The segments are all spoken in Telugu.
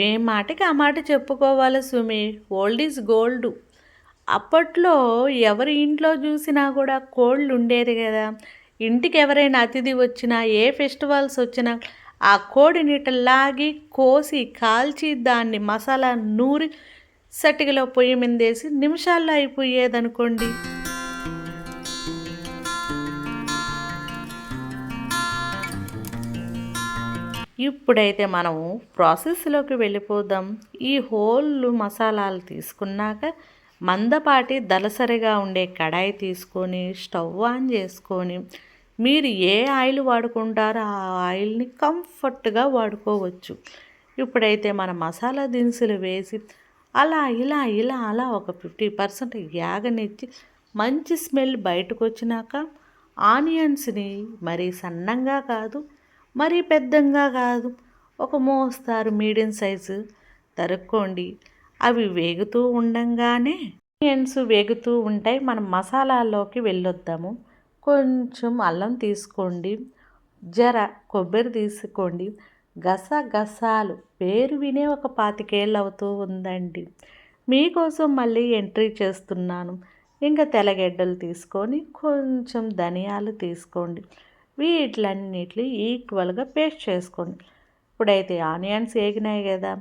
ఏ మాటకి ఆ మాట చెప్పుకోవాలి సుమి. Old is gold. అప్పట్లో ఎవరి ఇంట్లో చూసినా కూడా కోళ్ళు ఉండేది కదా. ఇంటికి ఎవరైనా అతిథి వచ్చినా, ఏ ఫెస్టివల్స్ వచ్చినా ఆ కోడిని ఇట్ట లాగి కోసి కాల్చి దాన్ని మసాలా నూరి సటికలో పొయ్యి మీదేసి నిమిషాల్లో అయిపోయేదనుకోండి. ఇప్పుడైతే మనము ప్రాసెస్లోకి వెళ్ళిపోదాం. ఈ హోల్ మసాలాలు తీసుకున్నాక మందపాటి దలసరిగా ఉండే కడాయి తీసుకొని స్టవ్ ఆన్ చేసుకొని మీరు ఏ ఆయిల్ వాడుకుంటారో ఆ ఆయిల్ని కంఫర్ట్గా వాడుకోవచ్చు. ఇప్పుడైతే మన మసాలా దినుసులు వేసి అలా ఇలా ఇలా అలా ఒక 50% యాగనిచ్చి మంచి స్మెల్ బయటకు వచ్చినాక ఆనియన్స్ని మరీ సన్నంగా కాదు, మరీ పెద్దంగా కాదు, ఒక మోస్తారు మీడియం సైజు తరుక్కోండి. అవి వేగుతూ ఉండంగానే ఆనియన్స్ వేగుతూ ఉంటాయి. మనం మసాలాల్లోకి వెళ్ళొద్దాము. కొంచెం అల్లం తీసుకోండి, జర కొబ్బరి తీసుకోండి. గసగసాలు పేరు వినే ఒక 25 ఏళ్ళు అవుతూ ఉందండి. మీకోసం మళ్ళీ ఎంట్రీ చేస్తున్నాను. ఇంకా తెల్లగడ్డలు తీసుకొని కొంచెం ధనియాలు తీసుకోండి. వీటిలన్నిటిని ఈక్వల్గా పేస్ట్ చేసుకోండి. ఇప్పుడైతే ఆనియన్స్ వేగినాయి కదా,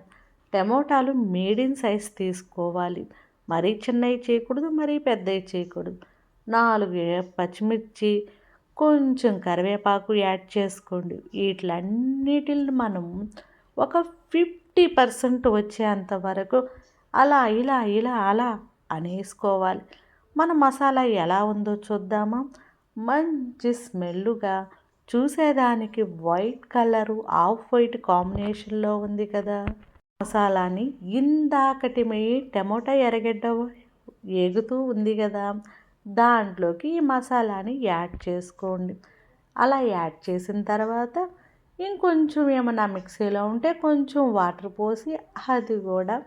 టమోటాలు మీడియం సైజ్ తీసుకోవాలి. మరీ చిన్నవి చేయకూడదు, మరీ పెద్దవి చేయకూడదు. 4 పచ్చిమిర్చి, కొంచెం కరివేపాకు యాడ్ చేసుకోండి. వీటిలన్నిటిని మనం ఒక 50% వచ్చేంత వరకు అలా ఇలా ఇలా అలా అనేసుకోవాలి. మన మసాలా ఎలా ఉందో చూద్దామా. మంచి స్మెల్లుగా, చూసేదానికి వైట్ కలరు ఆఫ్ వైట్ కాంబినేషన్లో ఉంది కదా. మసాలాని ఇందాకటి మీ టమోటా ఎర్రగడ్డ ఏగుతూ ఉంది కదా, దాంట్లోకి ఈ మసాలాని యాడ్ చేసుకోండి. అలా యాడ్ చేసిన తర్వాత ఇంకొంచెం ఏమన్నా మిక్సీలో ఉంటే కొంచెం వాటర్ పోసి అది కూడా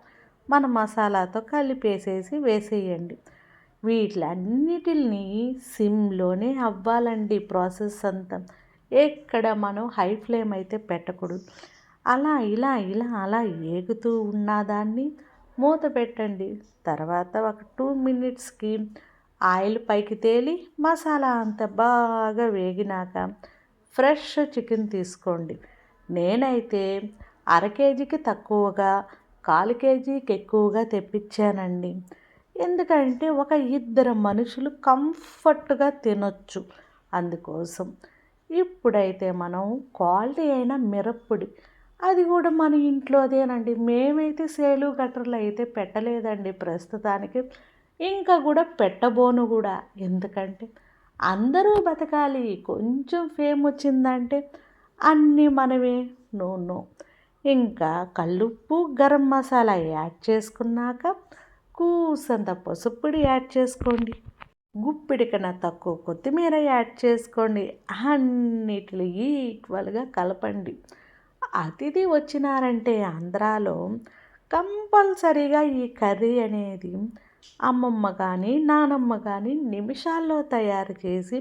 మన మసాలాతో కలిపేసేసి వేసేయండి. వీటిలన్నిటిని సిమ్లోనే అవ్వాలండి ప్రాసెస్ అంతా. ఎక్కడ మనం హై ఫ్లేమ్ అయితే పెట్టకూడదు. అలా ఇలా ఇలా అలా ఏగుతూ ఉన్న దాన్ని మూత పెట్టండి. తర్వాత ఒక 2 మినిట్స్కి ఆయిల్ పైకి తేలి మసాలా అంతా బాగా వేగినాక ఫ్రెష్ చికెన్ తీసుకోండి. నేనైతే 1/2 కేజీకి తక్కువగా, 1/4 కేజీకి ఎక్కువగా తెప్పించానండి. ఎందుకంటే ఒక 2 మనుషులు కంఫర్ట్గా తినొచ్చు, అందుకోసం. ఇప్పుడైతే మనం క్వాలిటీ అయిన మిరప్పొడి, అది కూడా మన ఇంట్లోదేనండి. మేమైతే సేలు గట్టర్లు అయితే పెట్టలేదండి ప్రస్తుతానికి, ఇంకా కూడా పెట్టబోను కూడా. ఎందుకంటే అందరూ బతకాలి. కొంచెం ఫేమ్ వచ్చిందంటే అన్నీ మనమే. No no. ఇంకా కల్లుప్పు, గరం మసాలా యాడ్ చేసుకున్నాక కూసంత పసుపుడి యాడ్ చేసుకోండి. గుప్పిడికన్నా తక్కువ కొత్తిమీర యాడ్ చేసుకోండి. అన్నిటిని ఈక్వల్గా కలపండి. అతిథి వచ్చినారంటే ఆంధ్రాలో కంపల్సరీగా ఈ కర్రీ అనేది అమ్మమ్మ కానీ నానమ్మ కానీ నిమిషాల్లో తయారు చేసి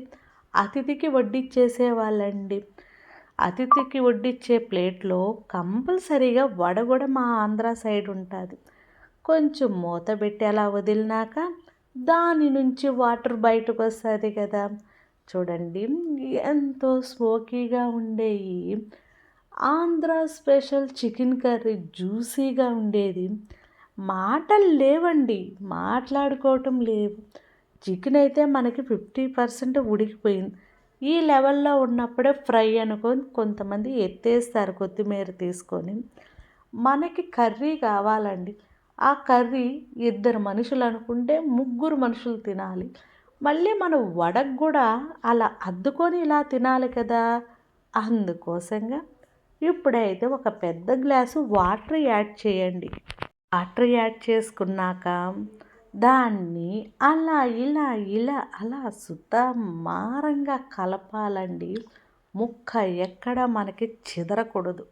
అతిథికి వడ్డిచ్చేసేవాళ్ళండి. అతిథికి వడ్డిచ్చే ప్లేట్లో కంపల్సరీగా వడ కూడా మా ఆంధ్ర సైడ్ ఉంటుంది. కొంచెం మూత పెట్టి అలా వదిలినాక దాని నుంచి వాటర్ బయటకు వస్తుంది కదా. చూడండి, ఎంతో స్మోకీగా ఉండే ఈ ఆంధ్ర స్పెషల్ చికెన్ కర్రీ జ్యూసీగా ఉండేది. మాటలు లేవండి, మాట్లాడుకోవటం లేవు. చికెన్ అయితే మనకి 50% ఉడికిపోయింది. ఈ లెవెల్లో ఉన్నప్పుడే ఫ్రై అనుకొని కొంతమంది ఎత్తేస్తారు కొత్తిమీర తీసుకొని. మనకి కర్రీ కావాలండి. ఆ కర్రీ 2 మనుషులు అనుకుంటే 3 మనుషులు తినాలి. మళ్ళీ మనం వడకు కూడా అలా అద్దుకొని ఇలా తినాలి కదా. అందుకోసంగా ఇప్పుడైతే ఒక పెద్ద గ్లాసు వాటర్ యాడ్ చేయండి. వాటర్ యాడ్ చేసుకున్నాక దాన్ని అలా ఇలా ఇలా అలా సుతమారంగా కలపాలండి. ముక్క ఎక్కడ మనకి చెదరకూడదు.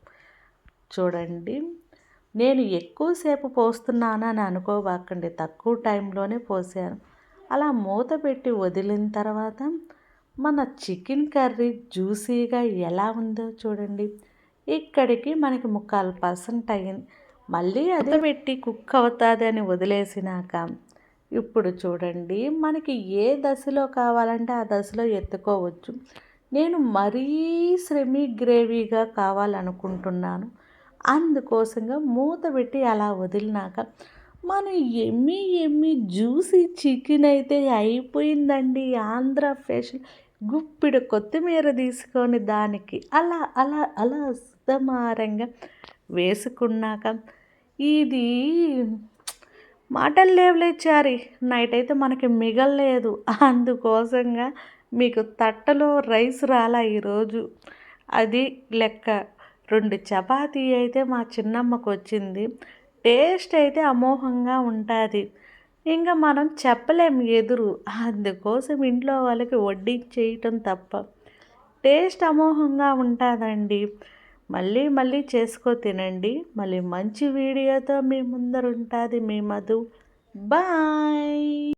చూడండి, నేను ఎక్కువసేపు పోస్తున్నానని అనుకోబాకండి, తక్కువ టైంలోనే పోసాను. అలా మూత పెట్టి వదిలిన తర్వాత మన చికెన్ కర్రీ జ్యూసీగా ఎలా ఉందో చూడండి. ఇక్కడికి మనకి 3/4% అయింది. మళ్ళీ అదే పెట్టి కుక్ అవుతుంది అని వదిలేసినాక ఇప్పుడు చూడండి మనకి ఏ దశలో కావాలంటే ఆ దశలో ఎత్తుకోవచ్చు. నేను మరీ సెమీ గ్రేవీగా కావాలనుకుంటున్నాను. అందుకోసంగా మూత పెట్టి అలా వదిలినాక మన ఎమ్మి ఎమ్మి జ్యూసీ చికెన్ అయితే అయిపోయిందండి. ఆంధ్ర స్పెషల్ గుప్పిడి కొత్తిమీర తీసుకొని దానికి అలా అలా అలా సుతమారంగా వేసుకున్నాక ఇది మాటలు లేవులే చారి. నైట్ అయితే మనకి మిగలలేదు. అందుకోసంగా మీకు తట్టలో రైస్ రాలా ఈరోజు. అది లెక్క. 2 చపాతీ అయితే మా చిన్నమ్మకు వచ్చింది. టేస్ట్ అయితే అమోఘంగా ఉంటుంది. ఇంకా మనం చెప్పలేం ఎదురు. అందుకోసం ఇంట్లో వాళ్ళకి వడ్డించేయటం తప్ప. టేస్ట్ అమోఘంగా ఉంటుందండి. మళ్ళీ మళ్ళీ చేసుకో తినండి. మళ్ళీ మంచి వీడియోతో మీ ముందర ఉంటుంది మీ మధు. బాయ్.